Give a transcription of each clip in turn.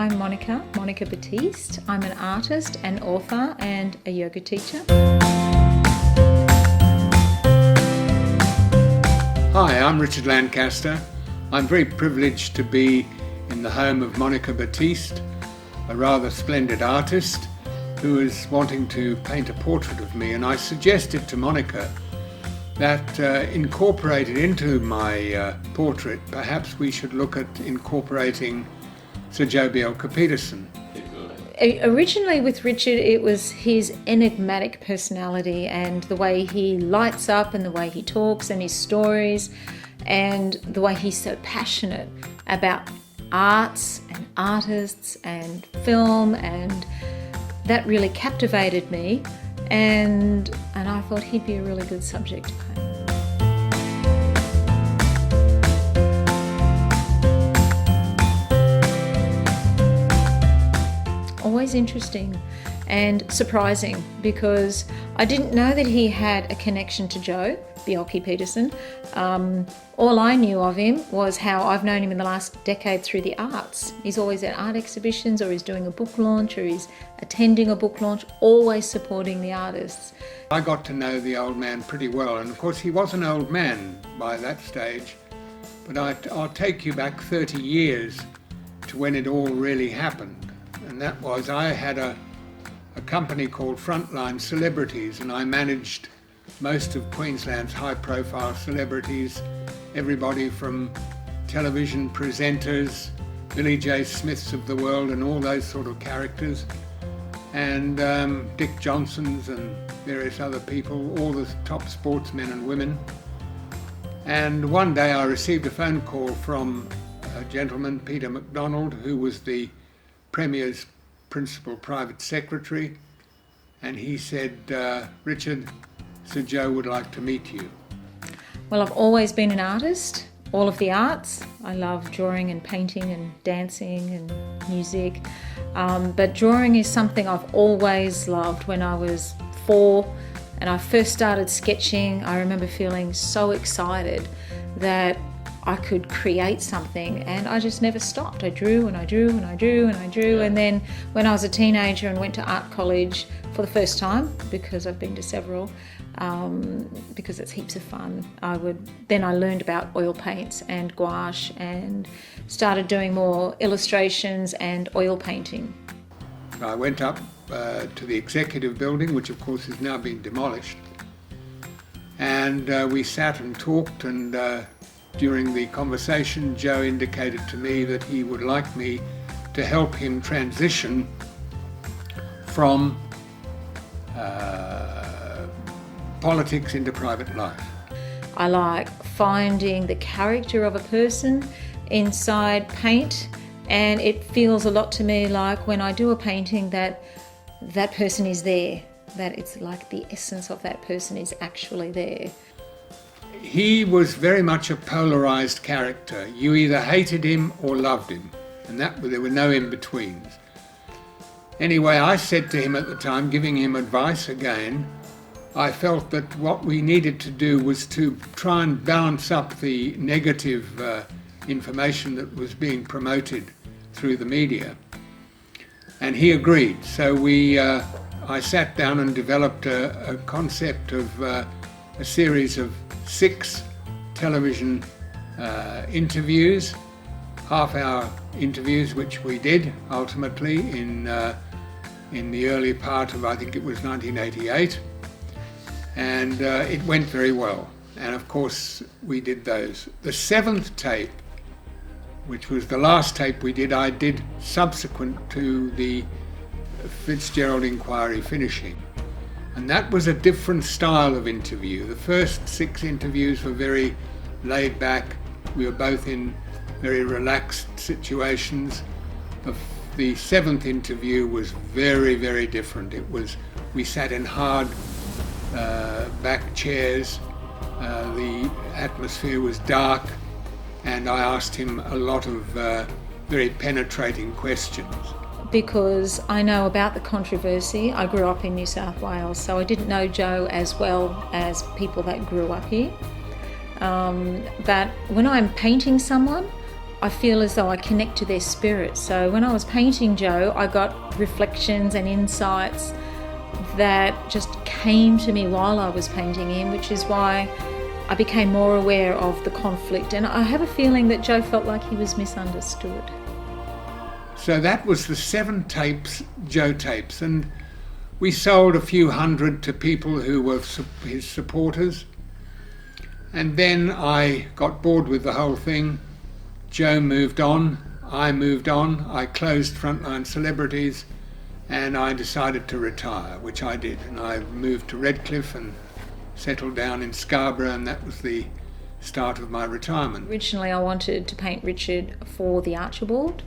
I'm Monica Batiste. I'm an artist, an author and a yoga teacher. Hi, I'm Richard Lancaster. I'm very privileged to be in the home of Monica Batiste, a rather splendid artist who is wanting to paint a portrait of me, and I suggested to Monica that incorporated into my portrait, perhaps we should look at incorporating Sir Joh Bjelke-Petersen. Originally with Richard, it was his enigmatic personality and the way he lights up and the way he talks and his stories and the way he's so passionate about arts and artists and film, and that really captivated me, and I thought he'd be a really good subject to paint. Always interesting and surprising, because I didn't know that he had a connection to Joh Bjelke-Petersen. All I knew of him was how I've known him in the last decade through the arts. He's always at art exhibitions, or he's doing a book launch, or he's attending a book launch, always supporting the artists. I got to know the old man pretty well, and of course he was an old man by that stage, but I'll take you back 30 years to when it all really happened. And that was, I had a company called Frontline Celebrities, and I managed most of Queensland's high-profile celebrities, everybody from television presenters, Billy J. Smiths of the world and all those sort of characters, and Dick Johnsons and various other people, all the top sportsmen and women. And one day I received a phone call from a gentleman, Peter MacDonald, who was the Premier's principal private secretary, and he said, Richard, Sir Joh would like to meet you. Well, I've always been an artist, all of the arts. I love drawing and painting and dancing and music, but drawing is something I've always loved. When I was 4 and I first started sketching, I remember feeling so excited that I could create something, and I just never stopped. I drew and I drew and I drew and I drew, and then when I was a teenager and went to art college for the first time, because I've been to several, because it's heaps of fun, I learned about oil paints and gouache and started doing more illustrations and oil painting. I went up to the executive building, which of course has now been demolished, and we sat and talked, and during the conversation, Joh indicated to me that he would like me to help him transition from politics into private life. I like finding the character of a person inside paint, and it feels a lot to me like when I do a painting that person is there, that it's like the essence of that person is actually there. He was very much a polarized character. You either hated him or loved him, and there were no in-betweens. Anyway, I said to him at the time, giving him advice again, I felt that what we needed to do was to try and balance up the negative information that was being promoted through the media. And he agreed. So I sat down and developed a concept of a series of 6 television interviews, half-hour interviews, which we did ultimately in the early part of, I think it was 1988, and it went very well. And of course we did those. The 7th tape, which was the last tape we did, I did subsequent to the Fitzgerald inquiry finishing. And that was a different style of interview. The first 6 interviews were very laid back. We were both in very relaxed situations. The 7th interview was very, very different. We sat in hard back chairs. The atmosphere was dark, and I asked him a lot of very penetrating questions. Because I know about the controversy. I grew up in New South Wales, so I didn't know Joh as well as people that grew up here. But when I'm painting someone, I feel as though I connect to their spirit. So when I was painting Joe, I got reflections and insights that just came to me while I was painting him, which is why I became more aware of the conflict. And I have a feeling that Joe felt like he was misunderstood. So that was the 7 tapes, Joe tapes, and we sold a few hundred to people who were his supporters. And then I got bored with the whole thing. Joe moved on, I moved on, I closed Frontline Celebrities, and I decided to retire, which I did. And I moved to Redcliffe and settled down in Scarborough, and that was the start of my retirement. Originally I wanted to paint Richard for the Archibald,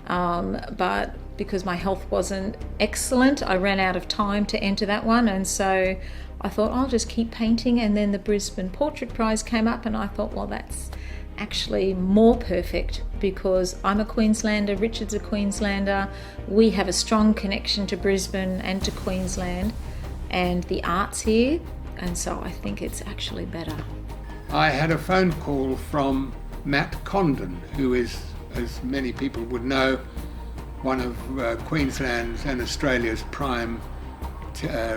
but because my health wasn't excellent, I ran out of time to enter that one, and so I thought I'll just keep painting. And then the Brisbane Portrait Prize came up, and I thought, well, that's actually more perfect because I'm a Queenslander, Richard's a Queenslander, we have a strong connection to Brisbane and to Queensland and the arts here, and so I think it's actually better. I had a phone call from Matt Condon, who is, as many people would know, one of Queensland's and Australia's prime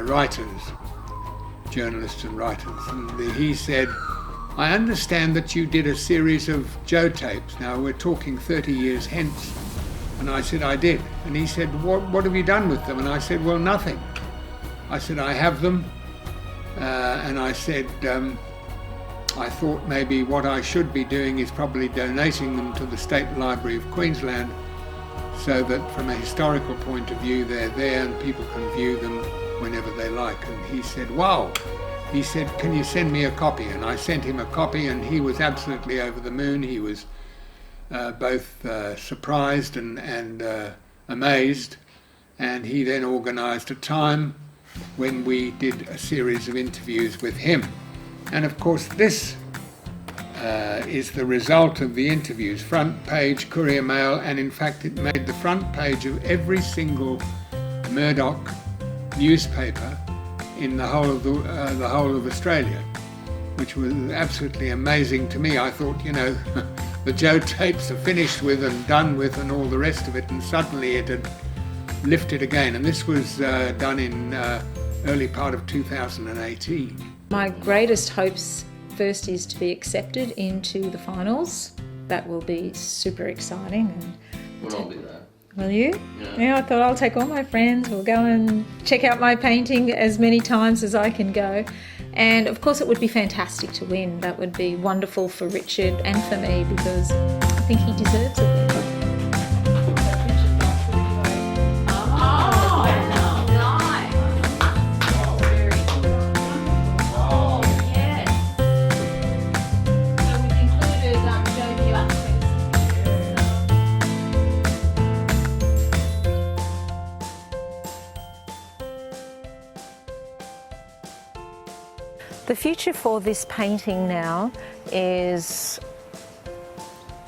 writers, journalists and writers, and he said, I understand that you did a series of Joe tapes. Now we're talking 30 years hence. And I said, I did. And he said, what have you done with them? And I said, well, nothing. I said, I have them. And I said, I thought maybe what I should be doing is probably donating them to the State Library of Queensland so that from a historical point of view, they're there and people can view them whenever they like. And he said, wow. He said, can you send me a copy? And I sent him a copy, and he was absolutely over the moon. He was both surprised and amazed. And he then organised a time when we did a series of interviews with him. And of course, this is the result of the interviews. Front page, Courier Mail, and in fact it made the front page of every single Murdoch newspaper in the whole of Australia, which was absolutely amazing to me. I thought, you know, the Joe tapes are finished with and done with and all the rest of it, and suddenly it had lifted again. And this was done in early part of 2018. My greatest hopes first is to be accepted into the finals. That will be super exciting. And Well, I'll do that. will you? Yeah. I thought I'll take all my friends. We'll go and check out my painting as many times as I can go. And of course it would be fantastic to win. That would be wonderful for Richard and for me because I think he deserves it. The future for this painting now is,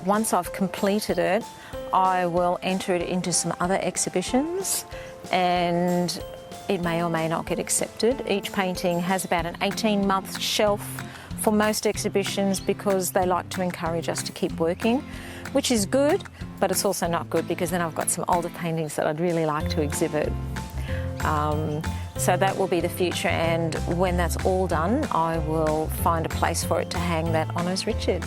once I've completed it, I will enter it into some other exhibitions and it may or may not get accepted. Each painting has about an 18-month shelf for most exhibitions because they like to encourage us to keep working, which is good, but it's also not good because then I've got some older paintings that I'd really like to exhibit. So that will be the future, and when that's all done, I will find a place for it to hang that honours Richard.